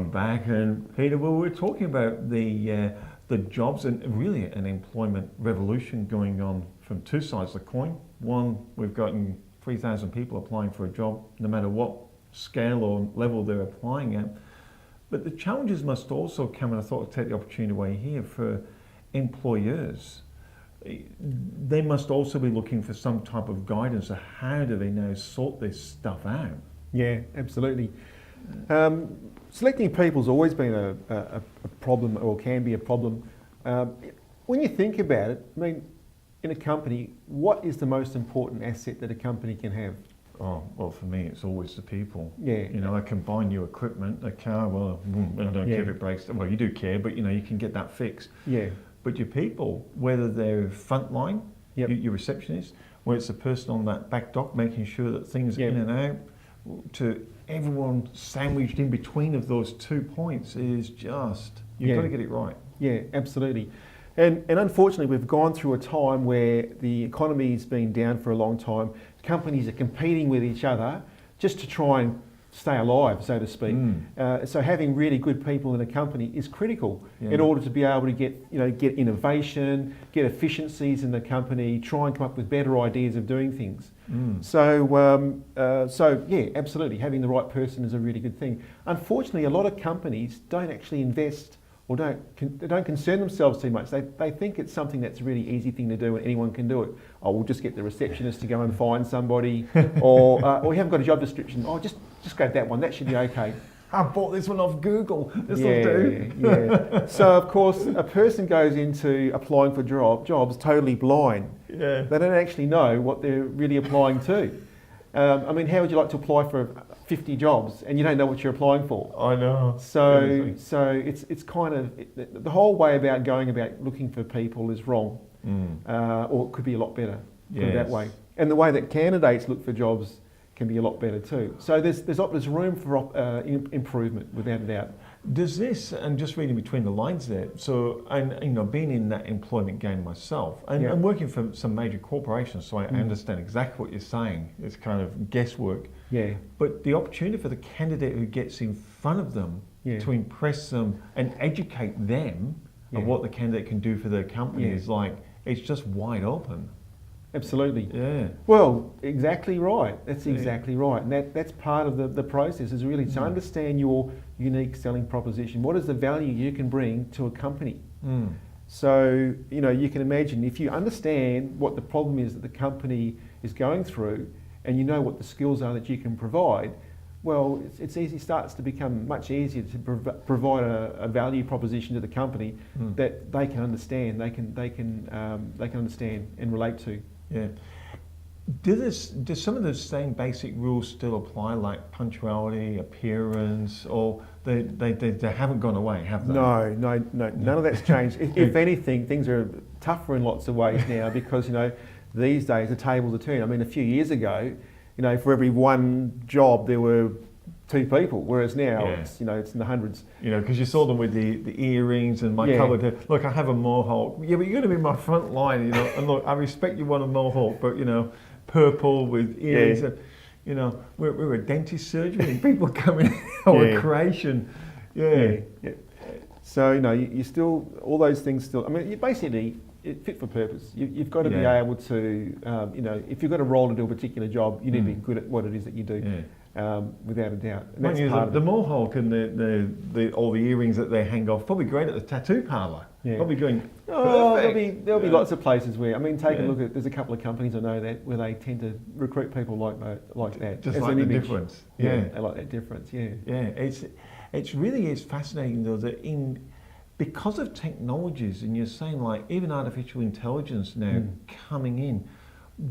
I'm back, and Peter, well, we're talking about the jobs and really an employment revolution going on from two sides of the coin. One, we've gotten 3,000 people applying for a job, no matter what scale or level they're applying at. But the challenges must also come, and I thought I'd take the opportunity away here for employers. They must also be looking for some type of guidance of how do they now sort this stuff out. Yeah, absolutely. Selecting people's always been a problem, or can be a problem. When you think about it, I mean, in a company, what is the most important asset that a company can have? Oh, well, for me, it's always the people. Yeah. You know, I can buy new equipment, a car, well, I don't care if it breaks. Well, you do care, but you know, you can get that fixed. Yeah. But your people, whether they're frontline, your receptionist, whether it's the person on that back dock making sure that things are in and out, to everyone sandwiched in between of those 2 points is just, you've got to get it right. Yeah, absolutely. And unfortunately, we've gone through a time where the economy's been down for a long time. Companies are competing with each other just to try and stay alive, so to speak. So having really good people in a company is critical in order to be able to get innovation, get efficiencies in the company, try and come up with better ideas of doing things. So yeah, absolutely, having the right person is a really good thing. Unfortunately, a lot of companies don't actually invest or don't concern themselves too much. They think it's something that's a really easy thing to do and anyone can do it. Oh, we'll just get the receptionist to go and find somebody, or we haven't got a job description. Oh, just grab that one. That should be okay. I bought this one off Google. This will do. Yeah. So of course, a person goes into applying for jobs totally blind. Yeah. They don't actually know what they're really applying to. I mean, how would you like to apply for 50 jobs and you don't know what you're applying for? I know. So it's kind of, the whole way about going about looking for people is wrong, or it could be a lot better, put it that way. And the way that candidates look for jobs can be a lot better too. So there's room for improvement, without a doubt. Does this, and just reading between the lines there, so, and you know, being in that employment game myself, and I'm working for some major corporations, so I understand exactly what you're saying. It's kind of guesswork. Yeah. But the opportunity for the candidate who gets in front of them to impress them and educate them of what the candidate can do for their company is like, it's just wide open. Absolutely. Yeah. Well, exactly right. That's exactly right. And that's part of the process, is really to understand your unique selling proposition. What is the value you can bring to a company? So, you know, you can imagine if you understand what the problem is that the company is going through and you know what the skills are that you can provide, well, starts to become much easier to provide a value proposition to the company that they can understand, they can understand and relate to. Yeah. Do some of the same basic rules still apply, like punctuality, appearance, or they haven't gone away, have they? No, none of that's changed. If anything, things are tougher in lots of ways now because, you know, these days the tables are turned. I mean, a few years ago, you know, for every one job there were 2 people, whereas now it's in the hundreds. You know, because you saw them with the earrings and my coloured hair. Look, I have a mohawk. Yeah, but you're going to be my front line, you know. And look, I respect you want a mohawk, but you know, purple with earrings. And, you know, we're a dentist surgery and people coming in our creation. Yeah. So you know, you still, all those things still. I mean, you basically fit for purpose. You've got to be able to, you know, if you've got a role to do a particular job, you need to be good at what it is that you do. Without a doubt. And that's part of the mohawk and all the earrings that they hang off, probably great at the tattoo parlour. Probably doing perfect. There'll be lots of places where, I mean, take a look at, there's a couple of companies I know that where they tend to recruit people like that. Just like the difference. They like that difference, It's really fascinating though that because of technologies, and you're saying like even artificial intelligence now coming in,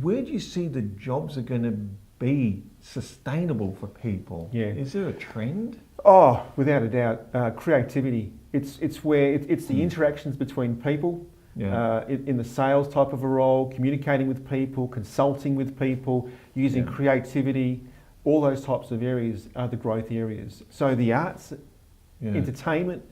where do you see the jobs are going to be sustainable for people? Is there a trend? Oh, without a doubt, creativity. It's where it's the interactions between people, in the sales type of a role, communicating with people, consulting with people, using creativity. All those types of areas are the growth areas. So the arts, entertainment,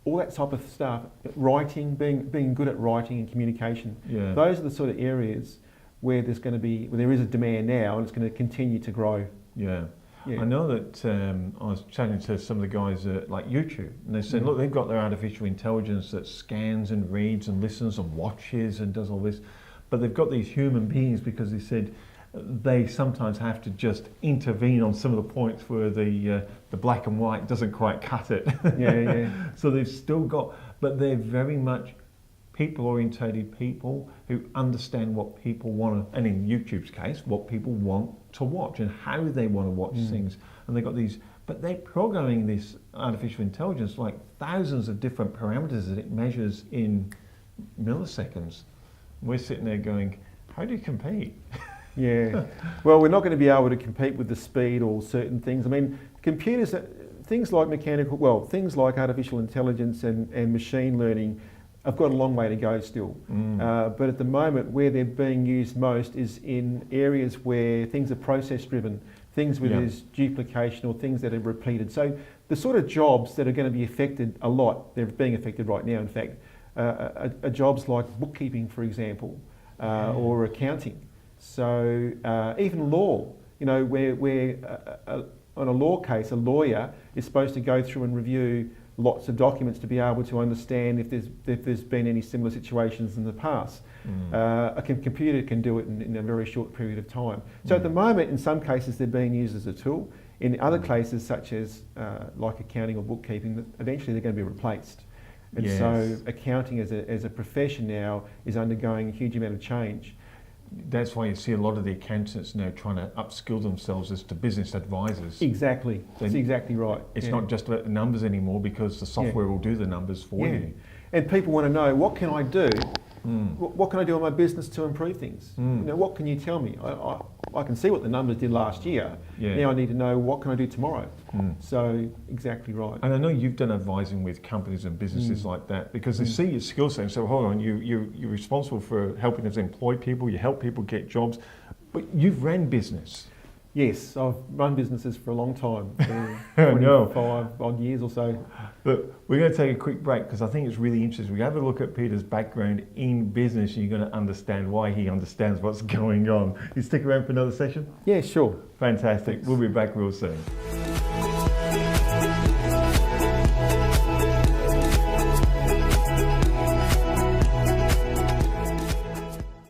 all that type of stuff, writing, being good at writing and communication. Those are the sort of areas where there is a demand now, and it's going to continue to grow. Yeah, Yeah. I know that I was chatting to some of the guys at like YouTube, and they said, look, they've got their artificial intelligence that scans and reads and listens and watches and does all this, but they've got these human beings because they said they sometimes have to just intervene on some of the points where the black and white doesn't quite cut it. Yeah. So they've still got, but they're very much people-orientated people who understand what people want to, and in YouTube's case, what people want to watch and how they want to watch things. And they've got these, but they're programming this artificial intelligence like thousands of different parameters that it measures in milliseconds. We're sitting there going, how do you compete? Yeah. Well, we're not going to be able to compete with the speed or certain things. I mean, computers, things like things like artificial intelligence and machine learning have got a long way to go still. But at the moment, where they're being used most is in areas where things are process driven, things where there's duplication or things that are repeated. So the sort of jobs that are going to be affected a lot, they're being affected right now in fact, are jobs like bookkeeping, for example, or accounting. So even law, you know, where on a law case, a lawyer is supposed to go through and review lots of documents to be able to understand if there's been any similar situations in the past. A computer can do it in a very short period of time. So at the moment, in some cases, they're being used as a tool. In other cases, such as like accounting or bookkeeping, eventually they're going to be replaced. And so accounting as a profession now is undergoing a huge amount of change. That's why you see a lot of the accountants now trying to upskill themselves as to business advisors. Exactly. That's exactly right. It's not just about the numbers anymore because the software will do the numbers for you. And people want to know, what can I do? What can I do in my business to improve things? You know, what can you tell me? I can see what the numbers did last year. Now I need to know what can I do tomorrow. So exactly right. And I know you've done advising with companies and businesses like that because they see your skill set and say, hold on, you're responsible for helping us employ people, you help people get jobs, but you've ran business. Yes, I've run businesses for a long time, 25 odd years or so. But we're going to take a quick break because I think it's really interesting. We have a look at Peter's background in business and you're going to understand why he understands what's going on. You stick around for another session? Yeah, sure. Fantastic. Thanks. We'll be back real soon.